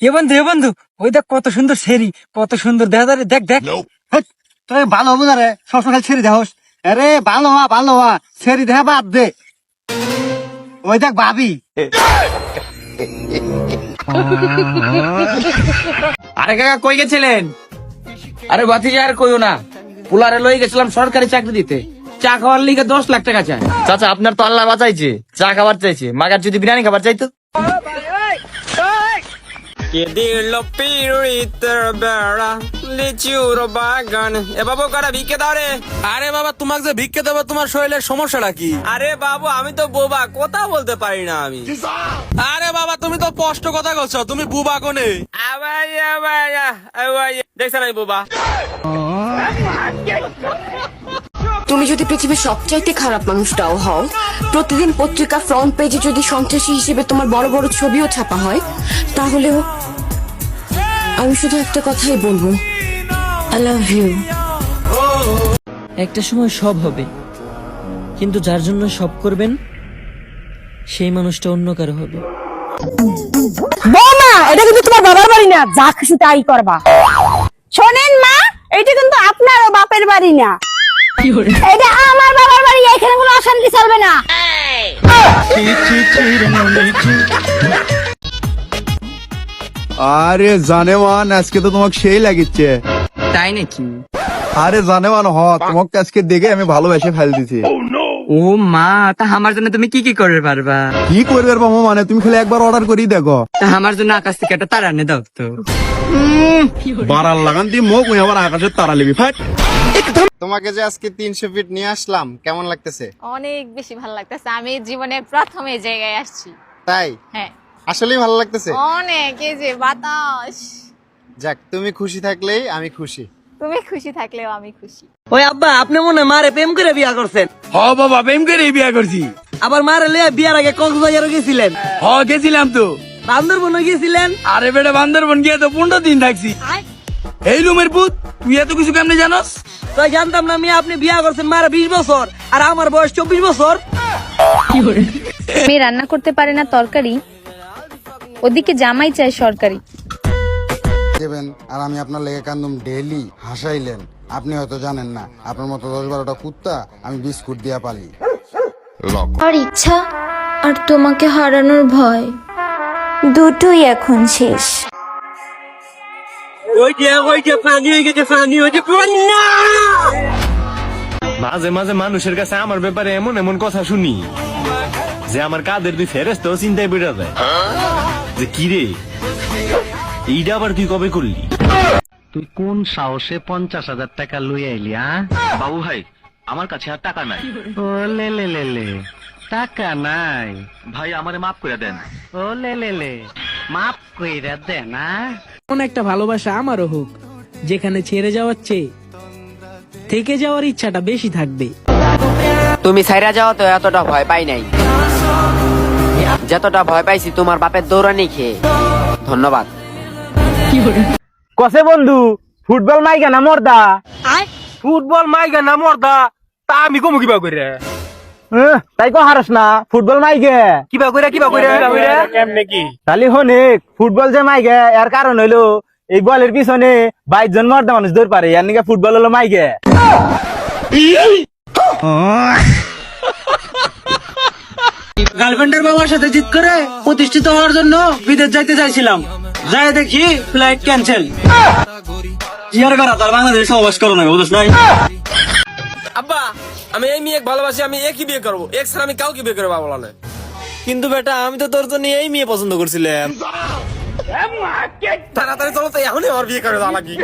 এ বন্ধু ওই দেখ কত সুন্দর সেরি, কত সুন্দর দেখা যায় রে, দেখ দেখ। হেৎ, তুই ভালো হবো না রে, সবসময় খালি ছেড়ে দেহস। আরে ভালো হওয়া ছেড়ে দেখা বাদ দে। ওই দেখ ভাবি। আরে কাকা কই গেছিলেন? আরে বাতিজা আর কইও না, পুলারে লই গেছিলাম সরকারি চাকরি দিতে, চা খাওয়ার লিগে 10 লাখ টাকা চাই। চাচা আপনার তো আল্লাহ বাঁচাইছে, চা খাবার চাইছে, মাগার যদি বিরিয়ানি খাবার চাইতো। কে দিল পিড়িতের বেড়া লিচুর বাগান। এ বাবু কারা ভিক্ষে দাও রে। আরে বাবা, তোমাকে যে ভিক্ষে দেবো তোমার শরীরের সমস্যাটা কি? আরে বাবু আমি তো বোবা, কথা বলতে পারি না আমি। আরে বাবা, তুমি তো স্পষ্ট কথা বলছো, তুমি বুবা কোনে? দেখছেন আমি বোবা। তুমি যদি পৃথিবীর সবচাইতে খারাপ মানুষটাও হও, প্রতিদিন পত্রিকা ফ্রন্ট পেজে যদি সন্ত্রাসী হিসেবে তোমার বড় বড় ছবিও ছাপা হয়, তাহলেও আমি শুধু একটা কথাই বলবো, আই লাভ ইউ। একটা সময় সব হবে, কিন্তু যার জন্য সব করবেন সেই মানুষটা অন্য কারো হবে। বৌমা, এটা কিন্তু তোমার বাবার বাড়ি না, যা খুশি তাই করবা। শোনেন মা, এটা কিন্তু আপনারও বাপের বাড়ি না, এটা আমার বাবার বাড়ি। এখানে কোনো অশান্তি চলবে না। আরে জানেমান, আজকে তো তোমাকে সেই লাগিচ্ছে। তাই নাকি? আরে জানেমান তোমাকে আজকে দেখে আমি ভালোবেসে ফেল দিছি। ও মা, তা আমার জন্য তুমি কি কি করে পারবা? কি করবে মামা, মানে তুমি খালি একবার অর্ডার করেই দেখো। তা আমার জন্য আকাশ থেকে একটা তারা এনে দাও তো। বাড়ার লাগান দিয়ে মুখ আবার আকাশের তারা লিবি ফাট। তোমাকে যে আজকে 300 ফিট নিয়ে আসলাম, কেমন লাগতেছে? অনেক বেশি ভালো লাগতেছে, আমি জীবনে প্রথম এই জায়গায় আসছি। তাই? হ্যাঁ, আসলেই ভালো লাগতেছে। অনেক, এই যে বাতাস। যাক, তুমি খুশি থাকলেই আমি খুশি। তুমি খুশি থাকলেও আমি খুশি। ওই আব্বা, আপনি মনে হয় মারে প্রেম করে বিয়া করছেন? হ বাবা, প্রেম করে বিয়া করছি। আবার মারে লিয়ে বিয়ার আগে কক্সবাজারও গেছিলেন? হ গেছিলাম তো। বান্দরবনও গেছিলেন? আরে বেটা, বান্দরবন গিয়ে তো 15 দিন থাকছি। এই রুমের ভূত, তুই এত কিছু কেমনে জানোস? তাই জানতাম না মিয়া, আপনি বিয়া করছেন মারা 20 বছর আর আমার বয়স 24 বছর। মেয়ে রান্না করতে পারে না তরকারি, ওদিকে জামাই চাই সরকারি। দেবেন আর আমি আপনার লেগে কান্দুম ডেইলি, হাসাইলেন। আপনি হয়তো জানেন না, আপনার মতো 10-12টা কুত্তা আমি বিস্কুট দিয়া পালি। আর ইচ্ছা আর তোমাকে হারানোর ভয়, দুটোই এখন শেষ। ওই যে পানি হয়ে গেছে, পানি হয়ে গেছে, না! মাঝে মাঝে মানুষের কাছে আমার ব্যাপারে এমন এমন কথা শুনি যে আমার কাদের দুই ফেরেস্তাও চিন্তায় বেড়া যায় যে কি রে, এইটা আবার তুই কবে করলি? তুই কোন সাহসে 50,000 টাকা লই আইলি? বাবু ভাই, আমার কাছে আর টাকা নাই। ও লে লে লে লে, টাকা নাই ভাই, আমারে মাফ করে দেন। ও লে লে লে, মাফ কইরা দেন। কোন একটা ভালোবাসা আমারও হোক, যেখানে ছেড়ে যাওয়ার চেয়ে থেকে যাওয়ার ইচ্ছাটা বেশি থাকবে। তুমি ছাইরা যাও তো এতটা ভয় পাই নাই, যতটা ভয় পাইছি তোমার বাপের দৌড়ানি খেয়ে। ধন্যবাদ। কসে বন্ধু, ফুটবল মাইগা না মর্দা? ফুটবল মাইগা না মর্দা তা আমি কমু কিবা করে? তাই কো হারস না, ফুটবল মাইগে কিবা করে কেমনে কি তালি হনিক। ফুটবল যে মাইগে এর কারণ হইলো এই বলের পিছনে 22 জন মর্দা মানুষ দৌড় পারে, এর নিকে ফুটবল হলো মাইগে। গার্লফ্রেন্ডের বাবার সাথে জিত করে প্রতিষ্ঠিত হওয়ার জন্য বিদেশ যাইতে চাইছিলাম, যাই দেখি ফ্লাইট ক্যান্সেল। জিয়ার করা তার বাংলাদেশ সহবাস করো না, বুঝছ নাই? আব্বা, আমি এই মেয়ে ভালোবাসি, আমি একই বিয়ে করবো, এক ছাড়া আমি কাউকে বিয়ে করবো বলা নয়। কিন্তু বেটা, আমি তো তোর জন্য এই মেয়ে পছন্দ করছিলাম। তাড়াতাড়ি চলো তো, এখনই আমার বিয়ে করে দেওয়া লাগি।